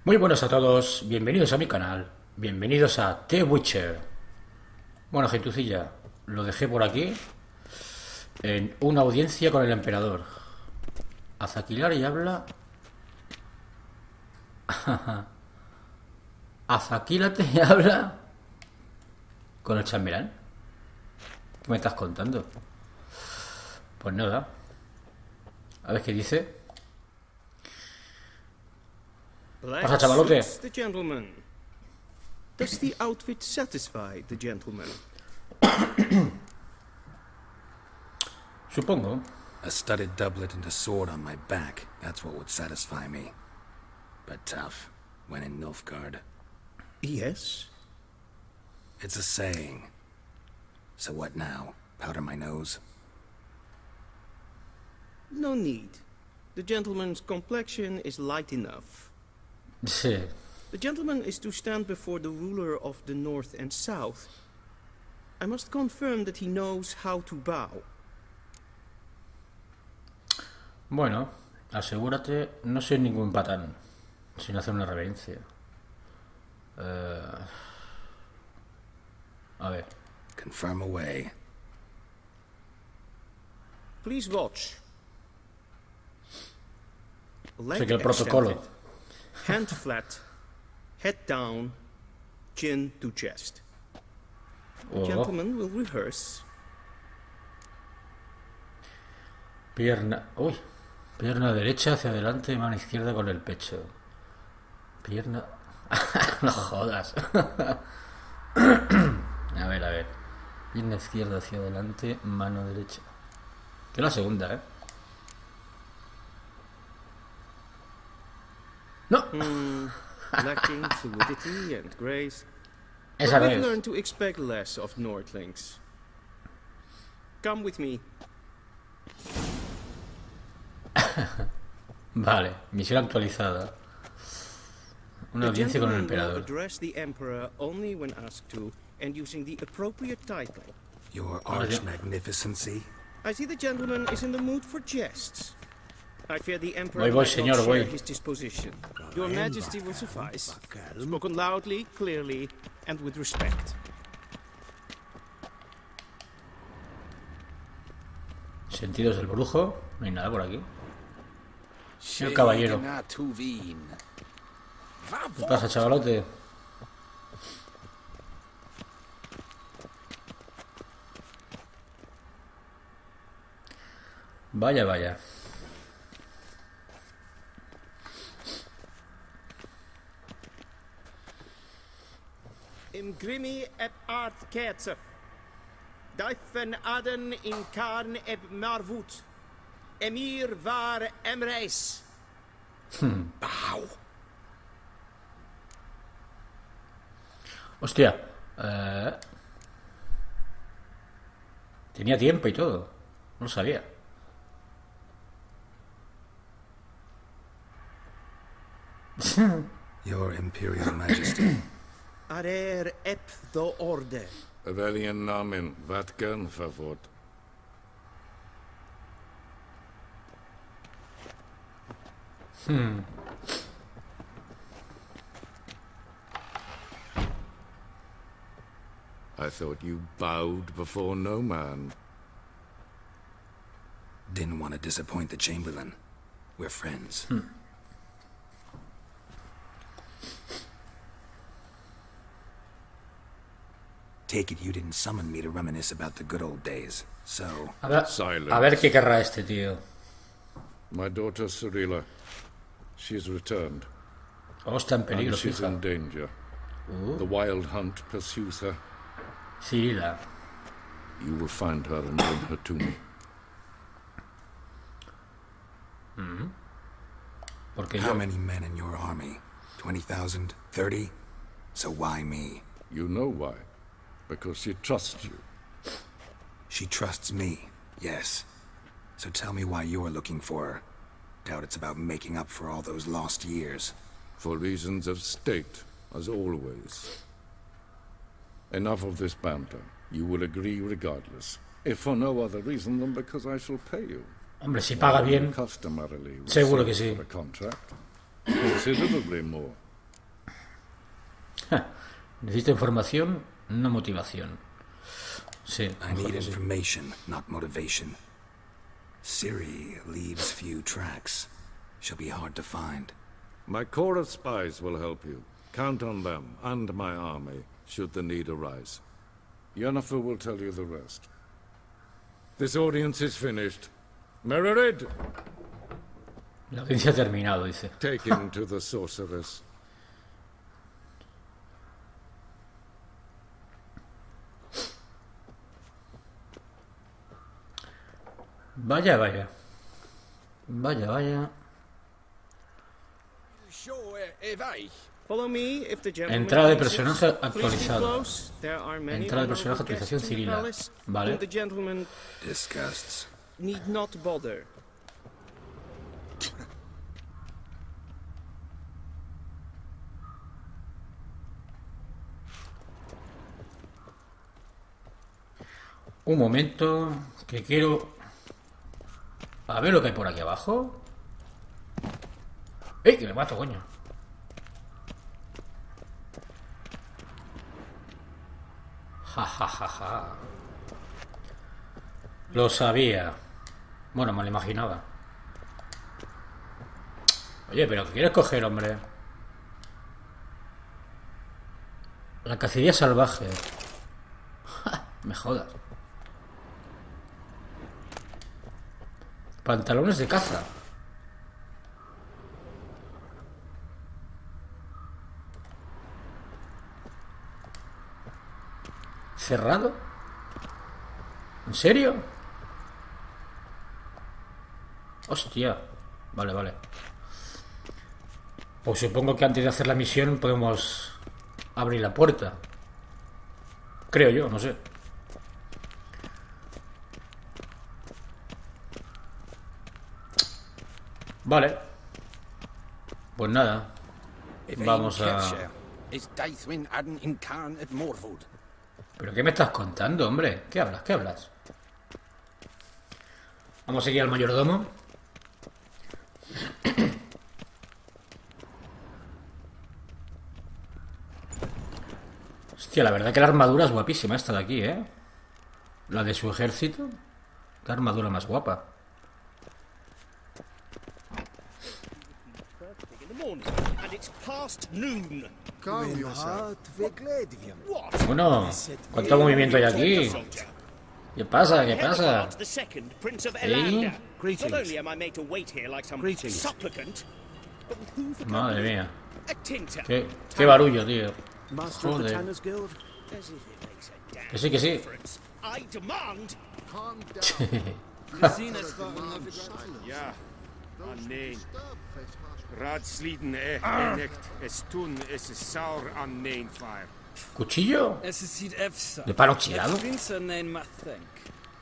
Muy buenos a todos, bienvenidos a mi canal, bienvenidos a The Witcher. Bueno, gentucilla, lo dejé por aquí en una audiencia con el emperador. Azaquilar y habla. Azaquílate y habla con el chambelán. ¿Qué me estás contando? Pues nada. A ver qué dice. Pasa, chavalote. The gentleman. Does the outfit satisfy the gentleman? Supongo. A studded doublet and a sword on my back, that's what would satisfy me. But tough, when in Nilfgaard. Yes. It's a saying. So what now? Powder my nose? No need. The gentleman's complexion is light enough. Sí. The gentleman is to stand before the ruler of the north and south. I must confirm that he knows how to bow. Bueno, asegúrate, no soy ningún patán, sin hacer una reverencia. A ver. Confirm away. Please watch. Sé que el protocolo. Hand flat, head down, chin to chest. The Oh. gentleman will rehearse. Pierna. Uy. Pierna derecha hacia adelante y mano izquierda con el pecho. Pierna. No jodas. A ver. Pierna izquierda hacia adelante, mano derecha. Que es la segunda, ¿eh? No. Lacking fluidity and grace. Esa But no we've es. learned to expect less of Nordlings. Come with me. Vale, misión actualizada. Una audiencia con el Gentleman will emperador. address the emperor only when asked to, and using the appropriate title. Your arch magnificency? I see the gentleman is in the mood for jests. I fear the emperor Voy, might señor, not share voy. his disposition. Your Majesty will suffice. Spoken loudly, clearly, and with respect. Sentidos del brujo. No hay nada por aquí. Señor caballero. ¿Qué pasa, chavalote? Vaya. Im grimi et art ketzer. Dijven aden in karn eb marvut. Emir var emreis. Bow! Hostia. Tenía tiempo y todo. No lo sabía. Your Imperial Majesty. Arer eb the orde. Welchen Namen? Wat gern verwort? I thought you bowed before no man. Didn't want to disappoint the Chamberlain. We're friends. Take it you didn't summon me to reminisce about the good old days, so... A ver qué querrá este tío. My daughter Cirilla, she's returned. Oh, está en peligro, And she's fija. in danger. The wild hunt pursues her. Cirilla. You will find her and bring her to me. Porque How yo... many men in your army? 20,000? 30? So why me? You know why? Because she trusts you. She trusts me, yes. So tell me why you're looking for her. Doubt it's about making up for all those lost years. For reasons of state, as always. Enough of this banter. You will agree regardless. If for no other reason than because I shall pay you. Hombre, si paga bien, Customarily seguro que receive sí. for a contract. Considerably more. Necesita información, no motivación. Sí. I need information, not motivation. Ciri leaves few tracks. She'll be hard to find. My corps of spies will help you. Count on them and my army, should the need arise. Yennefer will tell you the rest. This audience is finished. Mererid! La audiencia ha terminado, dice. Take him to the sorceress. Vaya, vaya. Vaya, vaya. Follow me if the gentleman Entrada de pleases. personaje Please be actualizado. close. There are many Entrada de personaje honorable actualización guests in the cirilla. palace, Vale. whom the gentleman Disgusts. need not bother. Un momento, que quiero... A ver lo que hay por aquí abajo. ¡Ey, que me mato, coño! Ja, ja, ja, ja. Lo sabía. Bueno, me lo imaginaba. Oye, pero ¿qué quieres coger, hombre? La caceria salvaje. Ja, me jodas. Pantalones de caza. ¿Cerrado? ¿En serio? Hostia. Vale, vale. Pues supongo que antes de hacer la misión podemos abrir la puerta. Creo yo, no sé. Vale. Pues nada. Vamos a... ¿Pero qué me estás contando, hombre? ¿Qué hablas? ¿Qué hablas? Vamos a seguir al mayordomo. Hostia, la verdad que la armadura es guapísima esta de aquí, ¿eh? La de su ejército. La armadura más guapa. Bueno, ¿cuánto movimiento hay aquí? ¿Qué pasa? ¿Qué pasa? ¿Eh? Madre mía. Qué barullo, tío. Joder. Que sí, que sí. ¿Cuchillo? ¿De palo oxidado?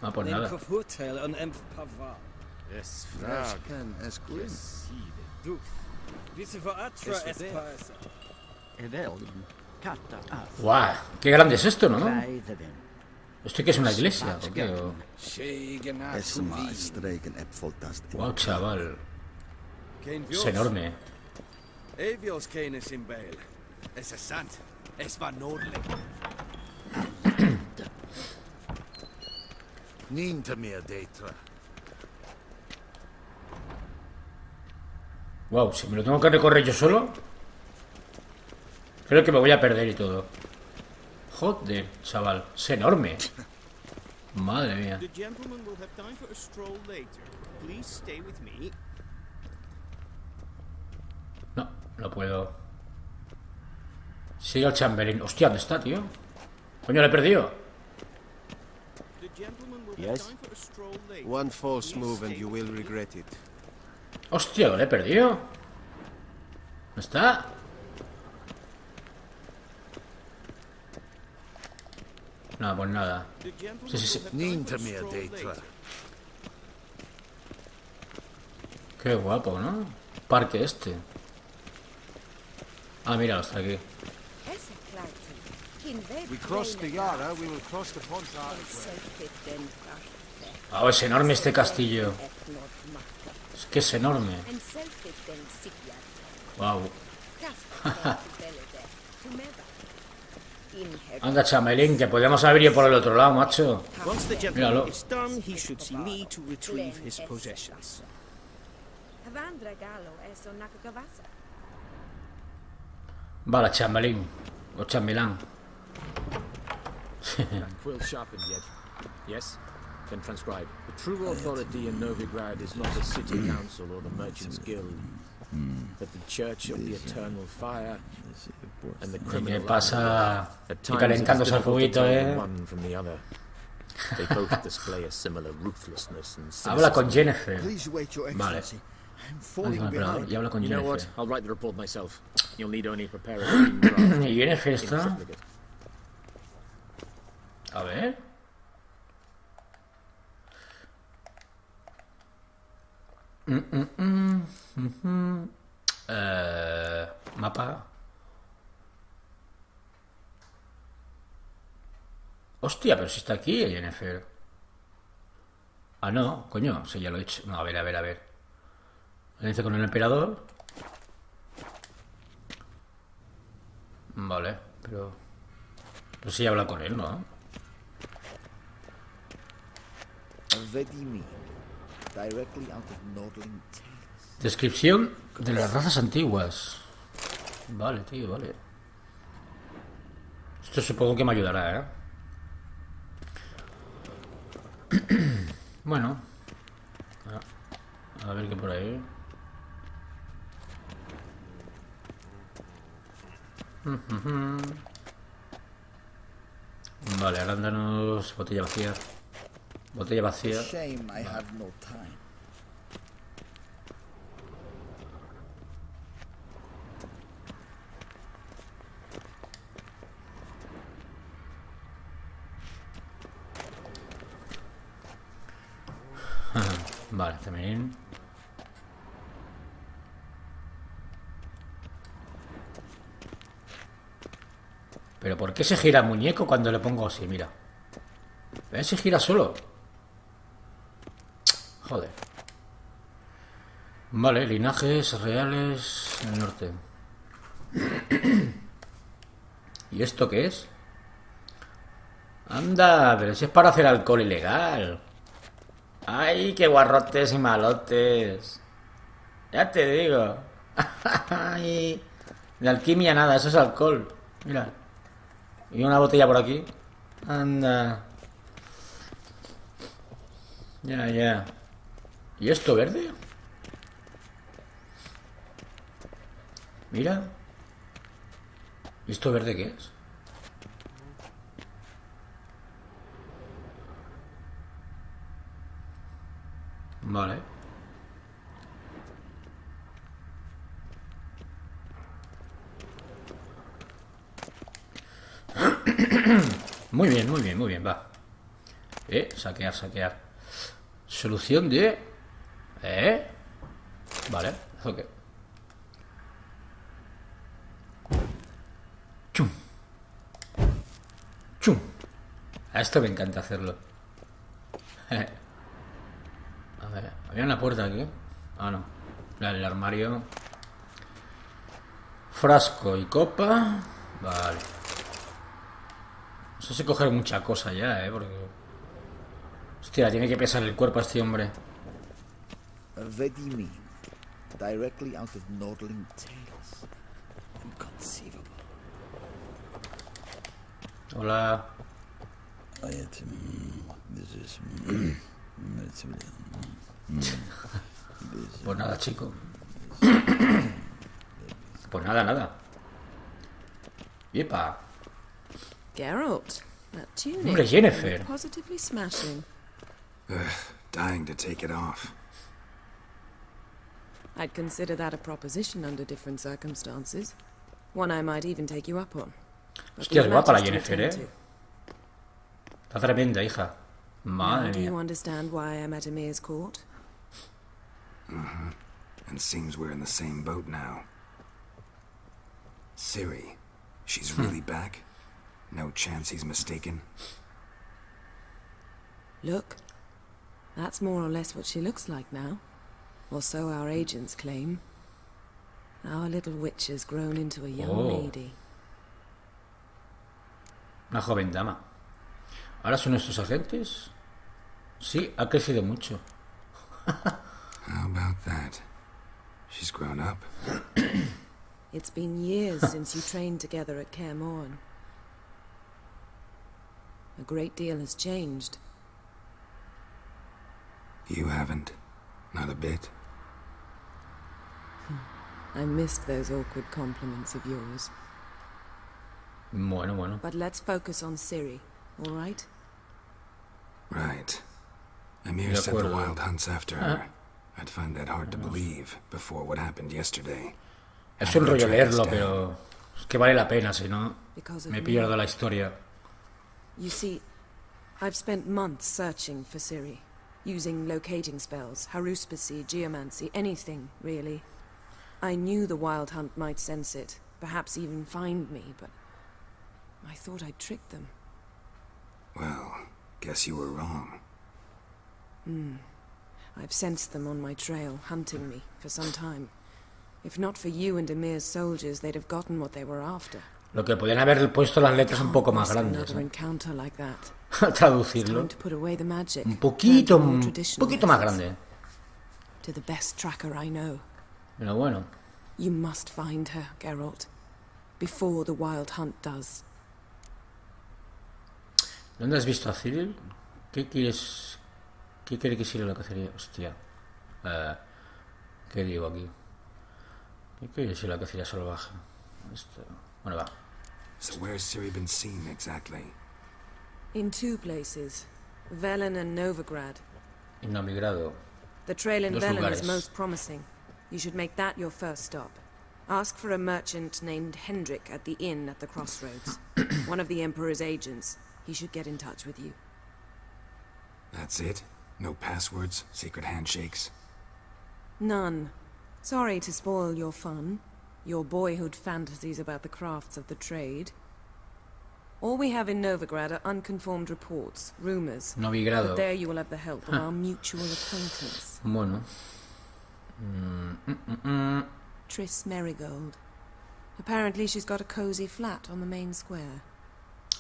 No, pues nada. ¡Guau! ¡Qué grande es esto, ¿no? ¿Esto qué es una iglesia? ¿O qué? ¡Guau, chaval! Es enorme. Wow, si me lo tengo que recorrer yo solo, creo que me voy a perder y todo. Joder, chaval, es enorme. Madre mía. No, no puedo. Sigue al chambelán. Hostia, ¿dónde está, tío? Coño, lo he perdido. Yes. One false move and you will regret it. Hostia, lo he perdido. ¿No está? No, pues nada. Sí, sí, sí. Qué guapo, ¿no? Parque este. Ah, mira, está aquí. Ah, es enorme este castillo. Es que es enorme. Wow. Anda, chamelín, que podemos haber ido por el otro lado, macho. Once the Míralo. gentleman is done, he should see me to retrieve his possessions. Vale, chamelín. O chambelán. Quill sharpened yet? Yes? Then transcribe. The true authority in Novigrad is not the city council or the merchants guild, but the church of the eternal fire and the ¿Qué criminal pasa? At Y times it is calentándose el difficult to fueguito, tell one from the other. They both display a similar ruthlessness and Habla con cynicism. Jennifer. Please wait, Your Vale. Excellency. I'm Habla falling con el emperador behind. y habla con You know what? Jennifer. I'll write the report myself. You'll need only prepare a clean draft. Y Jennifer in está. triplicate. A ver. Mapa. Hostia, pero si está aquí, Jennifer. Ah, no, coño, sí, ya lo he hecho. No, a ver, a ver, a ver. Lo dice con el emperador. Vale, pero... Pero sí habla con él, ¿no? Descripción de las razas antiguas. Vale, tío, vale. Esto supongo que me ayudará, ¿eh? Bueno. A ver qué por ahí. Vale, arándanos, botella vacía. Botella vacía. Vale, también. Pero ¿por qué se gira el muñeco cuando le pongo así? Mira. ¿Ves? Se gira solo. Joder. Vale, linajes reales en el norte. ¿Y esto qué es? Anda, pero si es para hacer alcohol ilegal. Ay, qué guarrotes y malotes. Ya te digo. Ay, de alquimia nada, eso es alcohol. Mira. Y una botella por aquí. Anda. Ya, ya. ¿Y esto verde? Mira. ¿Y esto verde qué es? Vale. Muy bien, muy bien, muy bien, va. Saquear, saquear. Solución de... Vale, ok. Chum. Chum. A esto me encanta hacerlo. A ver, había una puerta aquí. Ah, no. El armario. Frasco y copa. Vale. No sé si coger mucha cosa ya, porque... Hostia, tiene que pesar el cuerpo a este hombre. Directly out of Nordling tales. Inconceivable. Hola. Pues nada, chico. Pues nada, nada. Yepa. Geralt, that tunic. Hombre, Jennifer. Positively smashing. Dying to take it off. I'd consider that a proposition under different circumstances. One I might even take you up on. But Hostia, es the guapa la matters to Jennifer, attend Está tremenda, hija. to. Madre Now, do you mía. understand why I'm at Emir's court? And seems we're in the same boat now. Ciri, she's really back? No chance he's mistaken? Look, that's more or less what she looks like now. Or so our agents claim. Our little witch has grown into a young Oh. lady. Una joven dama. ¿Ahora son nuestros agentes? Sí, ha crecido mucho. How about that? She's grown up. It's been years since you trained together at Kaer Morhen. A great deal has changed. You haven't. Not a bit. I missed those awkward compliments of yours. Bueno. But let's focus on Ciri, all right? Right. Emir said the wild hunt's after her. I'd find that hard to believe before what happened yesterday. Es un rollo leerlo, pero es que vale la pena, si no me pierdo la historia. You see, I've spent months searching for Ciri, using locating spells, haruspicy, geomancy, anything, really. I knew the wild hunt might sense it, perhaps even find me, but I thought I'd tricked them. Well, guess you were wrong. I've sensed them on my trail, hunting me, for some time. If not for you and Emir's soldiers, they'd have gotten what they were after. Lo que podían haber puesto las letras un poco más grandes, Another encounter like that. Traducirlo. Time to put away the magic. Un poquito más grande. To the best tracker I know. Pero bueno. You must find her, Geralt. Before the wild hunt does. ¿Dónde has visto a Cyril? ¿Qué quieres? ¿Qué quiere que sirva la cacería? Hostia. ¿Qué digo aquí? ¿Qué quiere decir la cacería salvaje? Esto. Bueno, va. So where's Ciri been seen exactly? In two places. Velen and Novigrad. En novigrado. The trail in Velen lugares. is most promising. You should make that your first stop. Ask for a merchant named Hendrik at the inn at the crossroads. One of the Emperor's agents. He should get in touch with you. That's it? No passwords? Secret handshakes? None. Sorry to spoil your fun. Your boyhood fantasies about the crafts of the trade. All we have in Novigrad are unconformed reports, rumors. Novigrado. But there you will have the help of our mutual acquaintance. Bueno. Triss Merigold. Apparently she's got a cozy flat on the main square.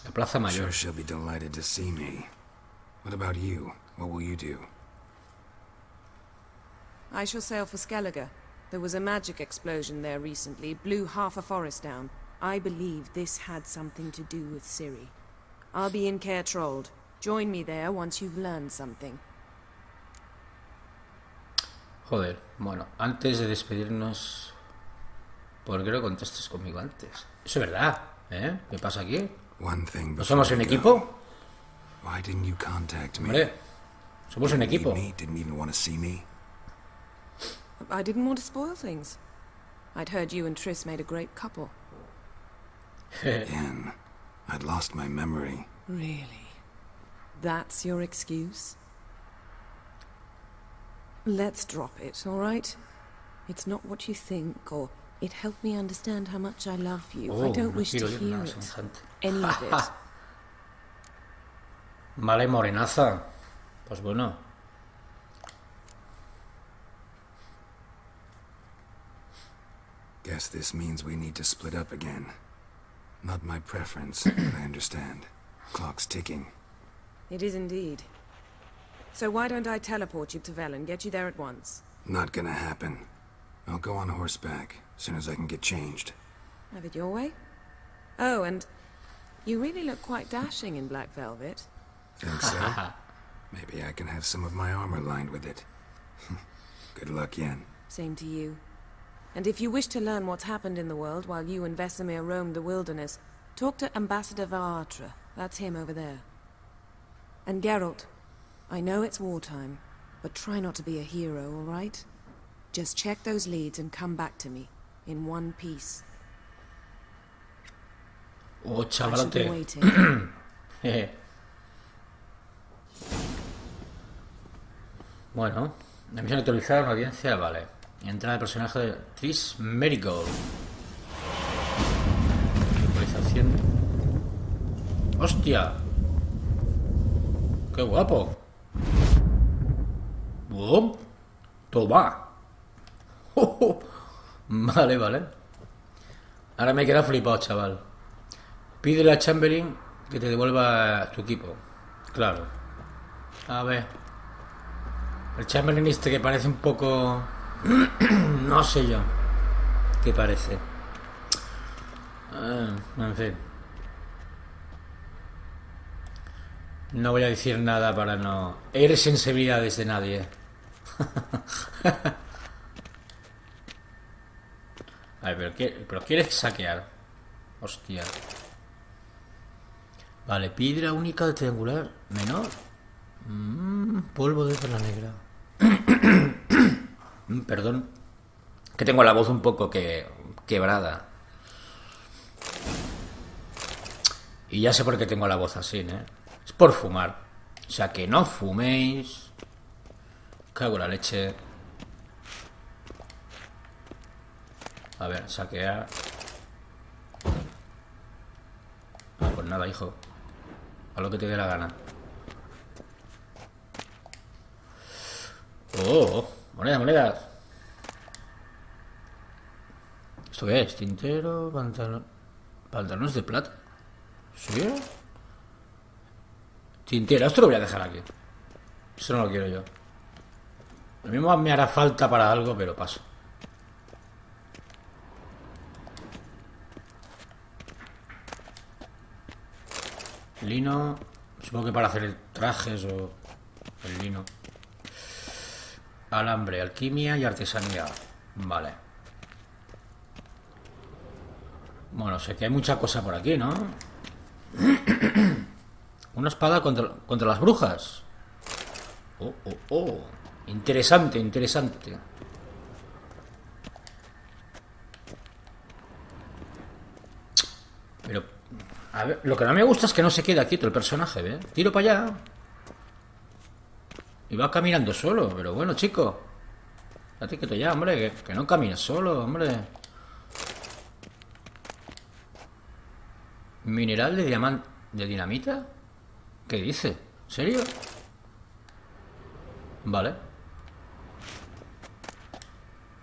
La Plaza Mayor. Sure she'll be delighted to see me. What about you? What will you do? I shall sail for Skellige. There was a magic explosion there recently, blew half a forest down. I believe this had something to do with Ciri. I'll be in Caer Trold. Join me there once you've learned something. Joder, bueno, antes de despedirnos, ¿por qué no contestes conmigo antes? Eso es verdad, ¿eh? ¿Qué pasa aquí? ¿No somos un equipo? Why didn't you contact me? Hombre, somos un equipo. Didn't even want to see me. I didn't want to spoil things. I'd heard you and Triss made a great couple. Again, I'd lost my memory. Really? That's your excuse? Let's drop it, all right? It's not what you think, or it helped me understand how much I love you. I don't wish to hear it. Any of it. Vale, morenaza. Pues bueno. Guess this means we need to split up again. Not my preference, but I understand. Clock's ticking. It is indeed. So why don't I teleport you to Velen, get you there at once? Not gonna happen. I'll go on horseback, as soon as I can get changed. Have it your way? Oh, and you really look quite dashing in black velvet. Think so? Maybe I can have some of my armor lined with it. Good luck, Yen. Same to you. And if you wish to learn what's happened in the world while you and Vesemir roamed the wilderness, talk to Ambassador Varatra. That's him over there. And Geralt, I know it's wartime, but try not to be a hero, all right? Just check those leads and come back to me, in one piece. Oh, I shall be chavalote. waiting. Bueno, la misión actualizada, una audiencia, vale. Entrada de personaje de Triss Merigold. Actualización. ¡Hostia! ¡Qué guapo! ¡Wow! ¡Toma! Vale. Ahora me he quedado flipado, chaval. Pídele a Chamberlain Que te devuelva tu equipo. Claro. A ver. El chabelán este que parece un poco... no sé yo. ¿Qué parece? En fin. No voy a decir nada para no herir sensibilidades de nadie. A ver, pero quieres saquear. Hostia. Vale, piedra única de triangular menor. Polvo de perla negra. Perdón. Que tengo la voz un poco quebrada. Y ya sé por qué tengo la voz así, ¿eh? Es por fumar. O sea, que no fuméis. Cago en la leche. A ver, saquear. Pues nada, hijo. A lo que te dé la gana. Oh, monedas. ¿Esto qué es? Tintero, pantalones de plata. ¿Sí? Tintero, esto lo voy a dejar aquí. Eso no lo quiero yo. Lo mismo me hará falta para algo, pero paso. Lino. Supongo que para hacer trajes o el lino. Alambre, alquimia y artesanía. Vale. Bueno, sé que hay mucha cosa por aquí, ¿no? Una espada contra las brujas. Oh. Interesante. Pero, a ver, lo que no me gusta es que no se queda quieto el personaje, ¿eh? Tiro para allá. Y va caminando solo, pero bueno, chico. Date quieto ya, hombre, que no camines solo, hombre. Mineral de diamante. ¿De dinamita? ¿Qué dice? ¿En serio? Vale.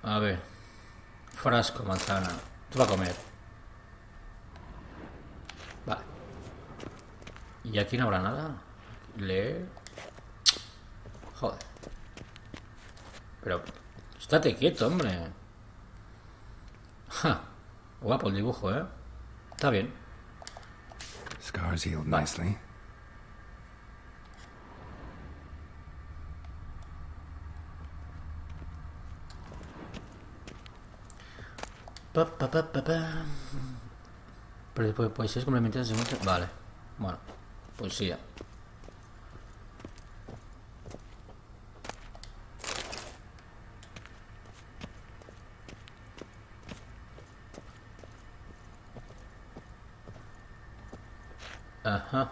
A ver. Frasco, manzana. Te va a comer. Vale. ¿Y aquí no habrá nada? Leer. Joder. Pero... estate quieto, hombre. Ja. Guapo el dibujo, ¿eh? Está bien. Scars healed nicely. Pero después poesías complementarias de muestra. Vale. Bueno. Poesía. Ajá.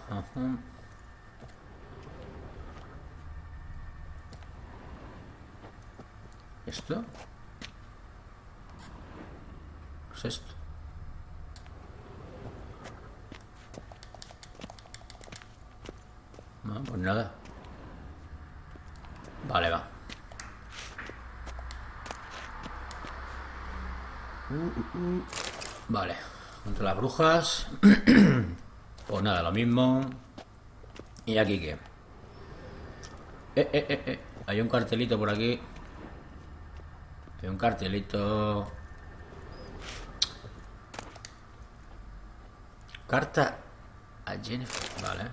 ¿Esto? ¿Qué es esto? No, pues nada. Vale, va. Vale. Contra las brujas. Pues nada, lo mismo. ¿Y aquí qué? Hay un cartelito por aquí. Hay un cartelito. Carta a Jennifer. Vale.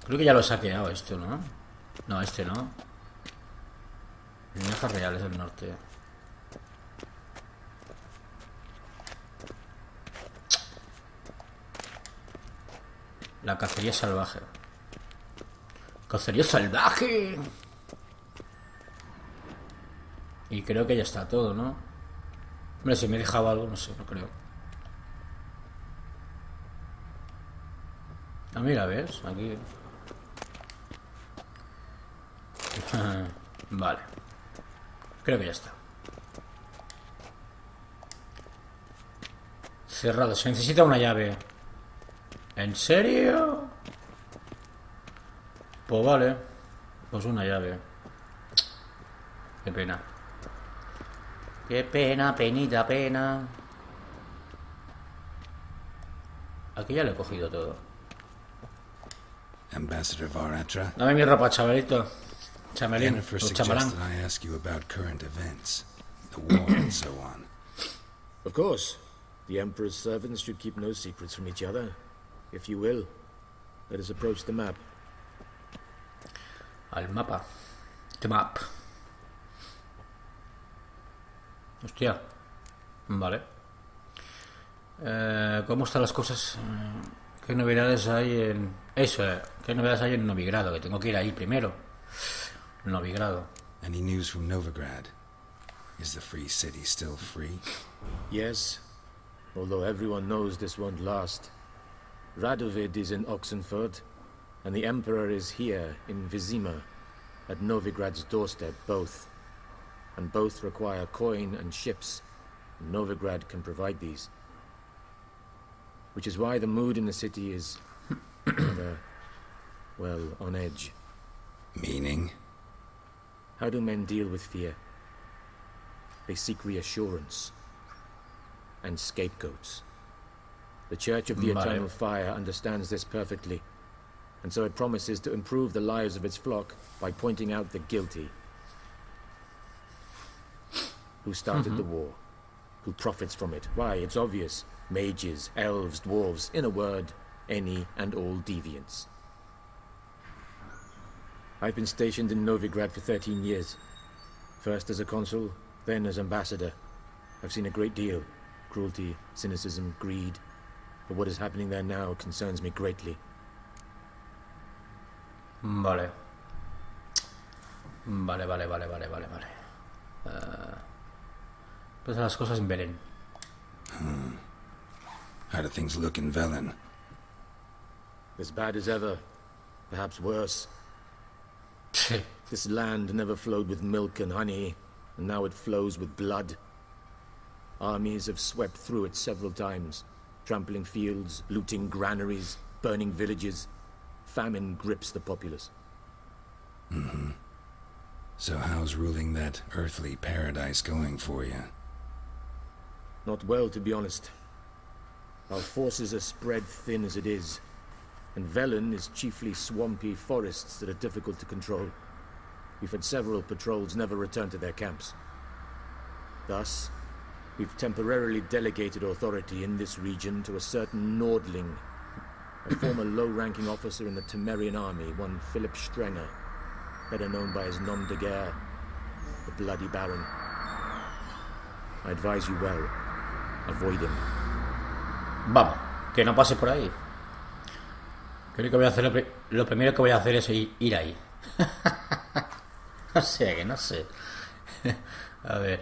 Creo que ya lo he saqueado esto, ¿no? No, este no. Viajar reales del norte. La cacería salvaje. ¡Cacería salvaje! Y creo que ya está todo, ¿no? Hombre, si me he dejado algo, no sé, no creo. Ah, mira, ¿ves? Aquí. Vale. Creo que ya está. Cerrado. Se necesita una llave. ¿En serio? Pues vale. Pues una llave. Qué pena. Qué pena, penita, pena. Aquí ya lo he cogido todo. Ambassador Varatra. Dame mi ropa, chavalito. Chamelín, Jennifer o chamalán. suggested I ask you about current events, the war and so on. Of course. The Emperor's servants should keep no secrets from each other. If you will, let us approach the map. Al mapa. The map. Hostia. Vale. ¿Cómo están las cosas? ¿Qué novedades hay en... Eso, ¿qué novedades hay en Novigrado? Que tengo que ir ahí primero. Novigrado. Any news from Novigrad? Is the free city still free? Yes, although everyone knows this won't last. Radovid is in Oxenford, and the Emperor is here in Vizima, at Novigrad's doorstep, both. And both require coin and ships. Novigrad can provide these. Which is why the mood in the city is rather, well, on edge. Meaning? How do men deal with fear? They seek reassurance and scapegoats. The Church of the Eternal Fire understands this perfectly, and so it promises to improve the lives of its flock by pointing out the guilty. Who started the war? Who profits from it? Why, it's obvious. Mages, elves, dwarves, in a word, any and all deviants. I've been stationed in Novigrad for 13 years. First as a consul, then as ambassador. I've seen a great deal. Cruelty, cynicism, greed. But what is happening there now concerns me greatly. Vale. Vale. Pues las cosas en Velen. How do things look in Velen? As bad as ever. Perhaps worse. This land never flowed with milk and honey, and now it flows with blood. Armies have swept through it several times, trampling fields, looting granaries, burning villages. Famine grips the populace. So how's ruling that earthly paradise going for you? Not well, to be honest. Our forces are spread thin as it is, and Velen is chiefly swampy forests that are difficult to control. We've had several patrols never return to their camps. Thus, we've temporarily delegated authority in this region to a certain Nordling, a former low-ranking officer in the Temerian army, one Philip Strenger, better known by his nom de guerre, the Bloody Baron. I advise you well. Avoid him. Vamos, que no pase por ahí. Creo que voy a hacer lo primero que voy a hacer es ir ahí. O sea que no sé. A ver.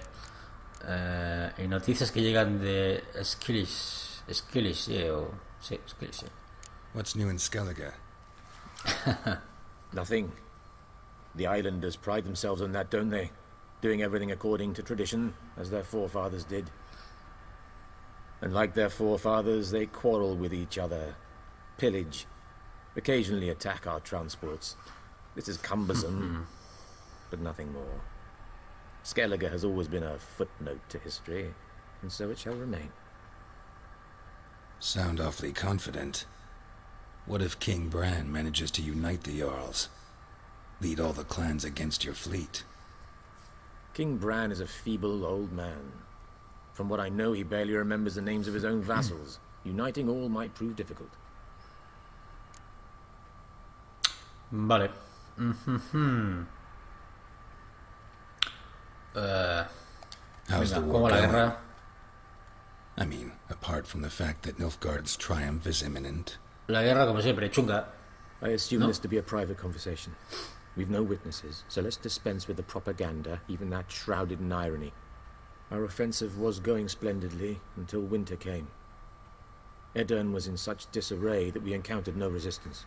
Y noticias que llegan de Skillish, sí, Skillish. What's new in Skellige? Nothing. The islanders pride themselves on that, don't they? Doing everything according to tradition, as their forefathers did. And like their forefathers, they quarrel with each other, pillage, occasionally attack our transports. This is cumbersome, but nothing more. Skellige has always been a footnote to history, and so it shall remain. Sound awfully confident. What if King Bran manages to unite the Jarls? Lead all the clans against your fleet? King Bran is a feeble old man. From what I know, he barely remembers the names of his own vassals. Uniting all might prove difficult. Vale. How's the Venga, war ¿cómo la going? guerra? I mean, apart from the fact that Nilfgaard's triumph is imminent. La guerra, como siempre, chunga. I assume this to be a private conversation. We've no witnesses, so let's dispense with the propaganda, even that shrouded in irony. Our offensive was going splendidly until winter came. Edirn was in such disarray that we encountered no resistance.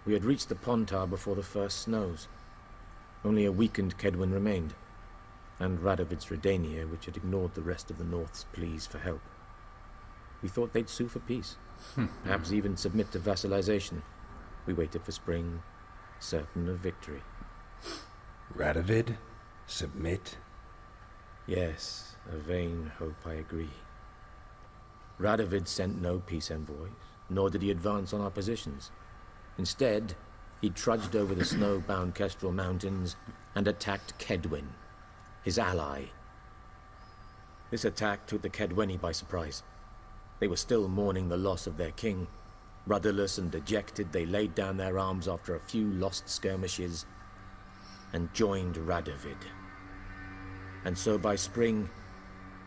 We had reached the Pontar before the first snows. Only a weakened Kedwin remained, and Radovid's Redania, which had ignored the rest of the North's pleas for help. We thought they'd sue for peace, perhaps even submit to vassalization. We waited for spring, certain of victory. Radovid? Submit? Yes, a vain hope, I agree. Radovid sent no peace envoys, nor did he advance on our positions. Instead, he trudged over the snow-bound Kestrel Mountains and attacked Kedwen, his ally. This attack took the Kedweni by surprise. They were still mourning the loss of their king. Rudderless and dejected, they laid down their arms after a few lost skirmishes and joined Radovid. And so by spring,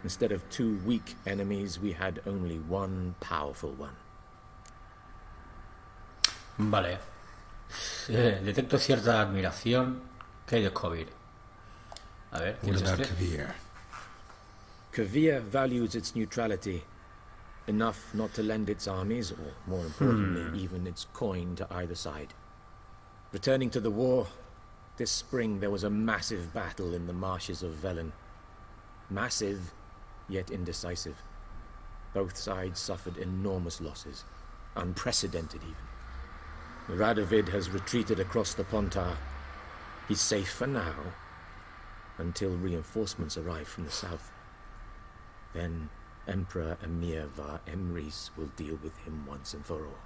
instead of 2 weak enemies, we had only one powerful one. Vale. Detecto cierta admiración. ¿Qué hay de Kovir? A ver, ¿quién What es about este? Kavir? Kavir values its neutrality, enough not to lend its armies, or more importantly, even its coin to either side. Returning to the war, this spring there was a massive battle in the marshes of Velen. Massive, yet indecisive. Both sides suffered enormous losses, unprecedented even. Radovid has retreated across the Pontar. He's safe for now, until reinforcements arrive from the south. Then Emperor Emir var Emreis will deal with him once and for all.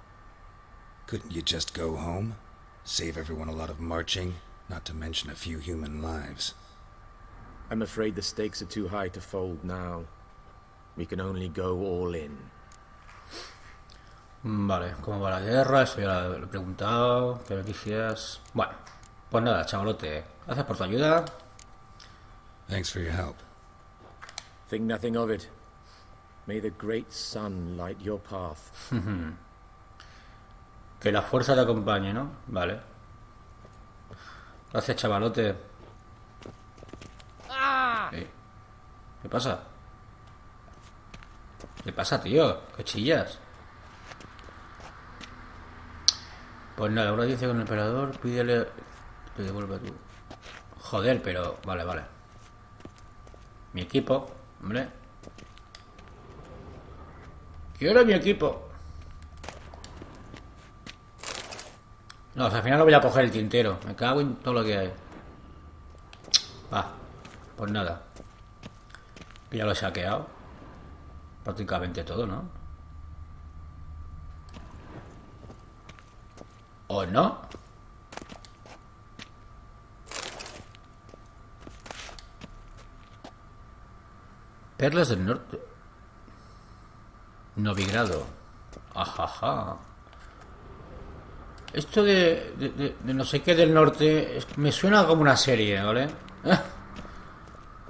Couldn't you just go home? Save everyone a lot of marching, not to mention a few human lives. I'm afraid the stakes are too high to fold now. We can only go all in. Vale, ¿cómo va la guerra? Eso ya lo he preguntado. ¿Qué noticias? Bueno, pues nada, chavalote. Gracias por tu ayuda. Thanks for your help. Think nothing of it. May the great sun light your path. Que la fuerza te acompañe, ¿no? Vale. Gracias, chavalote. ¿Qué pasa? ¿Qué pasa, tío? ¿Qué chillas? Pues nada, una audiencia con el emperador. Pídele que devuelva tú. Joder, pero... Vale, vale. Mi equipo, hombre. Quiero mi equipo. No, o sea, al final no voy a coger el tintero. Me cago en todo lo que hay. Va, pues nada. Ya lo he saqueado. Prácticamente todo, ¿no? ¿O no? Perlas del norte. Novigrado. Ajaja. Esto de no sé qué del norte me suena como una serie, ¿vale?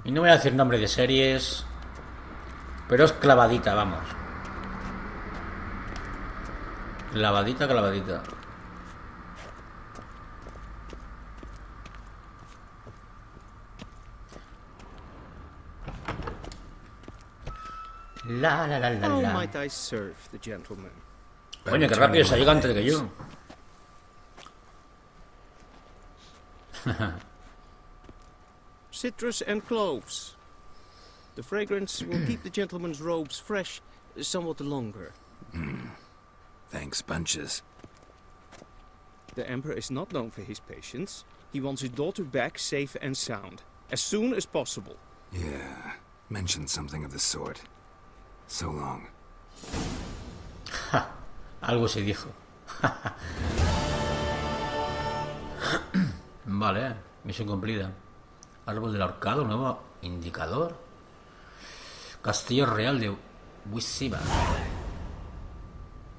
Y no voy a decir nombre de series, pero es clavadita, vamos. Clavadita, clavadita. La la la la How la. might I serve the gentleman? Coño, qué rápido se llega antes que yo. Citrus and cloves. The fragrance will keep the gentleman's robes fresh somewhat longer. Thanks, bunches. The Emperor is not known for his patience. He wants his daughter back safe and sound, as soon as possible. Yeah, mentioned something of the sort. So long. Ja, algo se dijo. Vale, misión cumplida. Árbol del ahorcado, nuevo indicador. Castillo real de WITCHER3.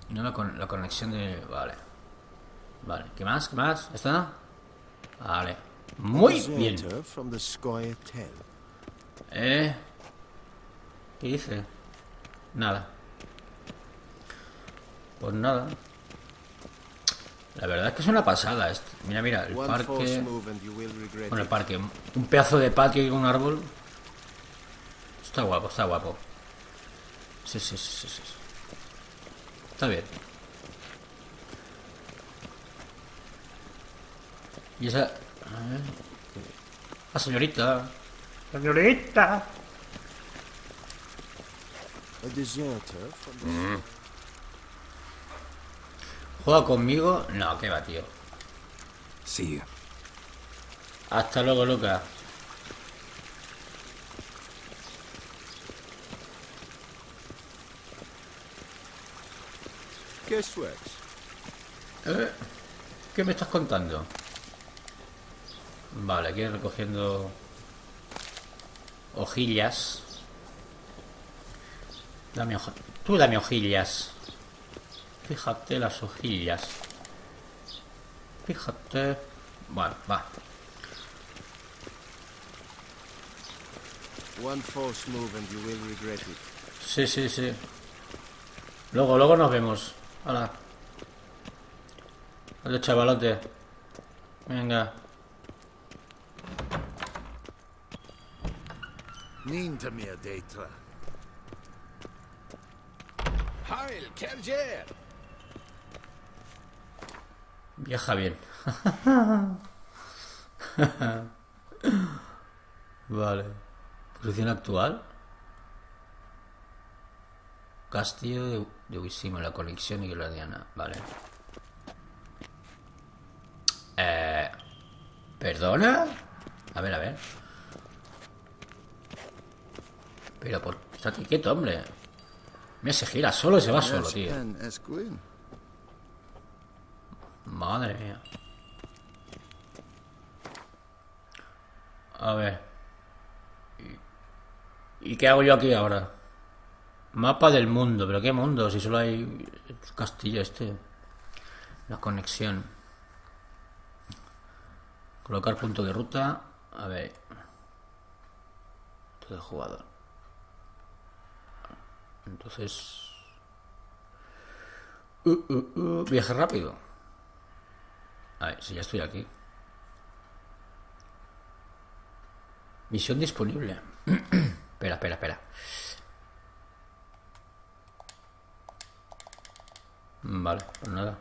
No la conexión de... Vale. Vale, ¿qué más? ¿Qué más? ¿Está? Vale. Muy bien. ¿Qué dice? Nada. Pues nada. La verdad es que es una pasada esto. Mira, mira, el parque. Bueno, el parque. Un pedazo de patio y un árbol. Está guapo, está guapo. Sí, sí, sí, sí, sí. Está bien. Y esa... A ver... La señorita. Señorita. ¿Juega conmigo? No, que va, tío. See you. Hasta luego, Luca. ¿Qué me estás contando? Vale, aquí recogiendo hojillas. Dame hoja. Tú dame hojillas. Fíjate las hojillas. Fíjate. Bueno, va. One false move and you will regret it. Sí, sí, sí. Luego nos vemos. Hola. Hola, chavalote. Venga. Viaja bien. Vale. Posición actual. Castillo de Wisima, la conexión guiladiana. Vale. ¿Perdona? A ver. Pero por... Estate quieto, hombre. Mira, se gira solo y se va solo, tío. Madre mía. A ver. ¿Y qué hago yo aquí ahora? Mapa del mundo. ¿Pero qué mundo? Si solo hay el castillo este. La conexión. Colocar punto de ruta. A ver. Todo el jugador. Entonces... Viaje rápido. A ver, si ya estoy aquí. Misión disponible. Espera. Vale, pues nada.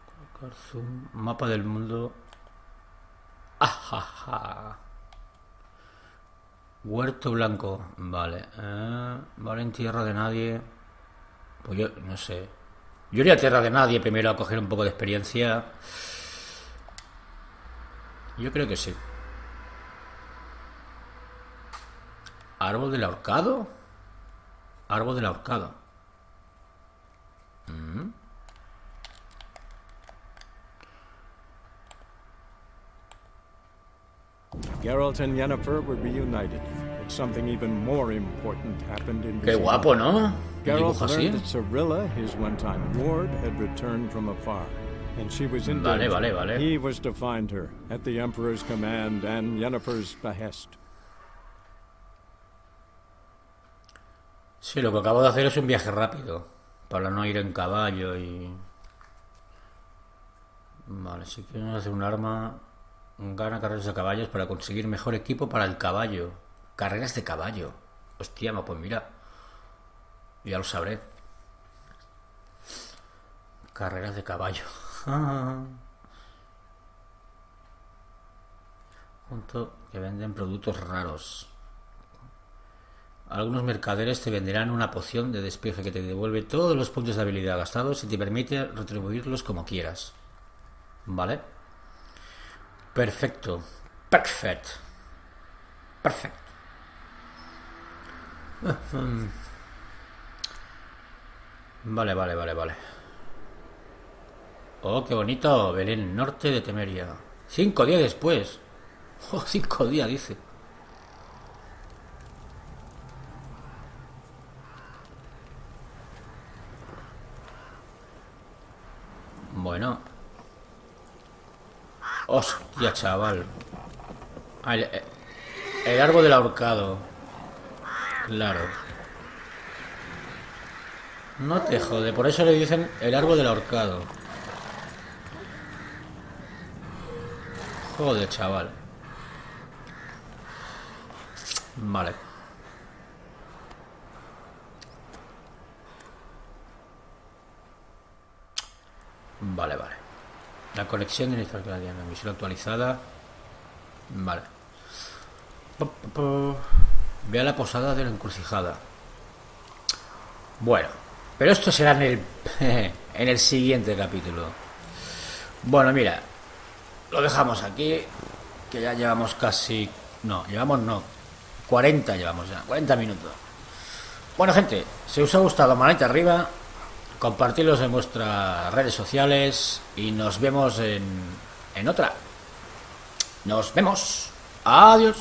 Colocar zoom. Mapa del mundo. Ajaja. Huerto blanco. Vale. Vale, en tierra de nadie. Pues yo no sé. Yo iría a tierra de nadie primero a coger un poco de experiencia. Yo creo que sí. Árbol del ahorcado. Árbol del ahorcado. Geralt and Yennefer were reunited, but something even more important happened in Qué guapo, ¿no? Geralt learned that Cirilla, his one-time ward, had returned from afar, and she was in danger. Vale. He was to find her, at the Emperor's command and Yennefer's behest. Sí, lo que acabo de hacer es un viaje rápido, para no ir en caballo y... Vale, si quieren hacer un arma... Gana carreras de caballos para conseguir mejor equipo para el caballo. Carreras de caballo. Hostia, pues mira. Ya lo sabré. Carreras de caballo. Junto que venden productos raros. Algunos mercaderes te venderán una poción de despeje que te devuelve todos los puntos de habilidad gastados y te permite retribuirlos como quieras. ¿Vale? Perfecto. Vale. Oh, qué bonito. Belén, norte de Temeria. 5 días después. Oh, 5 días, dice. Bueno. Hostia, chaval. El árbol del ahorcado. Claro. No te jode, por eso le dicen el árbol del ahorcado. Joder, chaval. Vale. Vale. La conexión de la guardiana, misión actualizada. Vale. Ve a la posada de la encrucijada. Bueno, pero esto será en el siguiente capítulo. Bueno, mira, lo dejamos aquí, que ya llevamos casi... No, 40 llevamos ya, 40 minutos. Bueno, gente, si os ha gustado, manita arriba, compartirlos en vuestras redes sociales y nos vemos en otra. Nos vemos. Adiós.